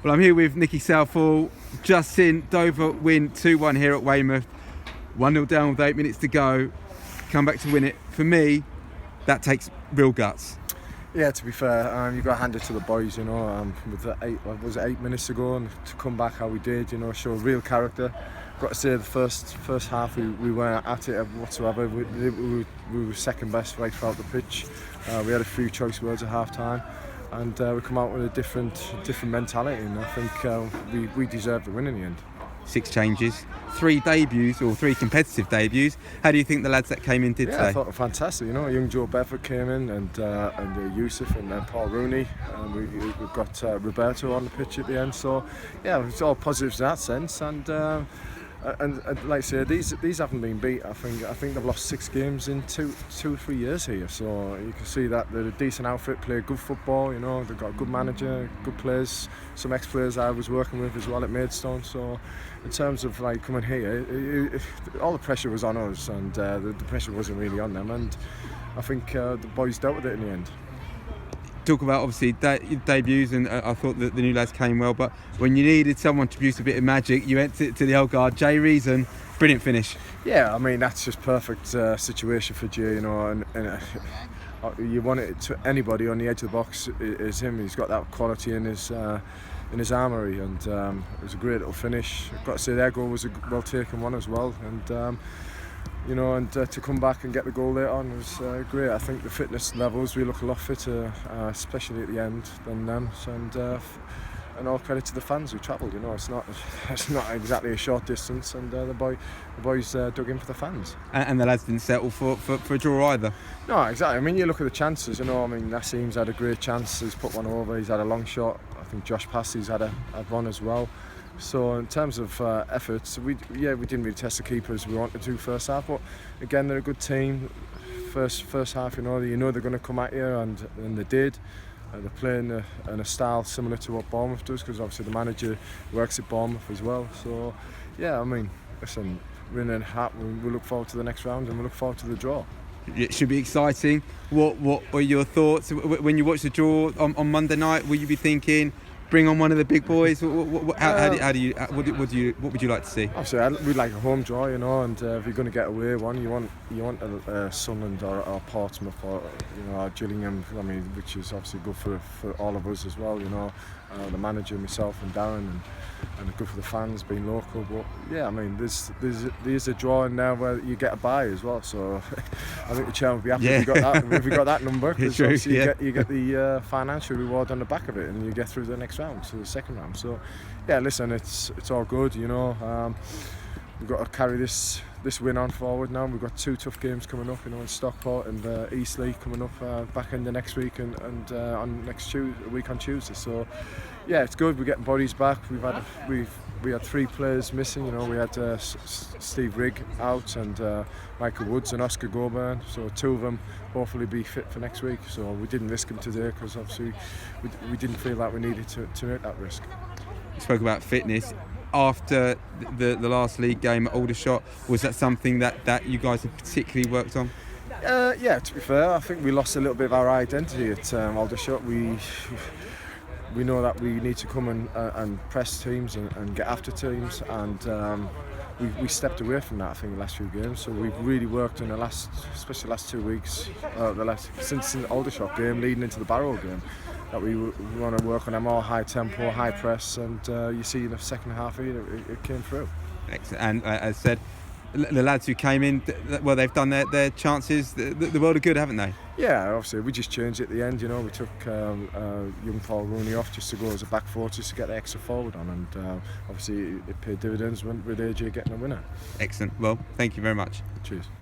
Well, I'm here with Nicky Southall. Just seen Dover win 2-1 here at Weymouth. 1-0 down with 8 minutes to go. Come back to win it. For me, that takes real guts. Yeah, to be fair, you've got to hand it to the boys, with the 8 minutes to go, and to come back how we did, show real character. Got to say the first half we weren't at it whatsoever. We were second best right throughout the pitch. We had a few choice words at half time, and we come out with a different mentality, and I think we deserved the win in the end. 6 changes, 3 debuts, or 3 competitive debuts. How do you think the lads that came in did today? I thought they were fantastic. Young Joe Bedford came in, and Yusuf and Paul Rooney. We've got Roberto on the pitch at the end. So yeah, it's all positives in that sense. And like I say, these haven't been beat. I think they've lost 6 games in 2-3 years here. So you can see that they're a decent outfit, play good football. They've got a good manager, good players, some ex-players I was working with as well at Maidstone. So in terms of coming here, all the pressure was on us, and the pressure wasn't really on them. And I think the boys dealt with it in the end. Talk about obviously debuts, and I thought that the new lads came well, but when you needed someone to produce a bit of magic, you went to the old guard, Jay Reason. Brilliant finish. Yeah, I mean that's just perfect situation for Jay, and you want it to anybody on the edge of the box is him. He's got that quality in his armoury, and it was a great little finish. I've got to say their goal was a well taken one as well, and to come back and get the goal later on was great. I think the fitness levels, we look a lot fitter, especially at the end, than them. And all credit to the fans who travelled. It's not exactly a short distance, and the boys dug in for the fans. And the lads didn't settle for a draw either. No, exactly. I mean, you look at the chances. Nassim's had a great chance. He's put one over. He's had a long shot. I think Josh Passey's had one as well. So in terms of efforts, we didn't really test the keeper as we wanted to first half, but again they're a good team. First half, they're going to come at you, and they did. They're playing in a style similar to what Bournemouth does, because obviously the manager works at Bournemouth as well. So yeah, I mean, listen, we're in a hat. We look forward to the next round, and we look forward to the draw. It should be exciting. What were your thoughts when you watched the draw on Monday night? Will you be thinking, bring on one of the big boys? What would you like to see? Obviously, we'd like a home draw, and if you're going to get away one, you want a Sunderland or Portsmouth or Gillingham. I mean, which is obviously good for all of us as well. The manager, myself, and Darren, and good for the fans being local. But yeah, I mean, there's a draw in there where you get a buy as well. So I think the chairman would be happy if we got that number, because obviously you get the financial reward on the back of it, and you get through the next round, to the second round. So yeah, listen, it's all good. We've got to carry this win on forward now. We've got 2 tough games coming up, in Stockport and Eastleigh coming up back in the next week, and on week on Tuesday. So yeah, it's good. We're getting bodies back. We had 3 players missing. We had Steve Rigg out, and Michael Woods and Oscar Goburn. So 2 of them hopefully be fit for next week. So we didn't risk them today, because obviously we didn't feel like we needed to make that risk. You spoke about fitness. After the last league game at Aldershot, was that something that you guys have particularly worked on? Yeah, to be fair, I think we lost a little bit of our identity at Aldershot. We know that we need to come and press teams and get after teams, and we stepped away from that, I think, the last few games. So we've really worked in especially the last 2 weeks, since the Aldershot game leading into the Barrow game, that we want to work on a more high tempo, high press, and you see in the second half it came through. Excellent. And as I said, the lads who came in, well, they've done their chances. The world of good, haven't they? Yeah, obviously we just changed it at the end. We took young Paul Rooney off just to go as a back four, just to get the extra forward on, and obviously it paid dividends with AJ getting a winner. Excellent. Well, thank you very much. Cheers.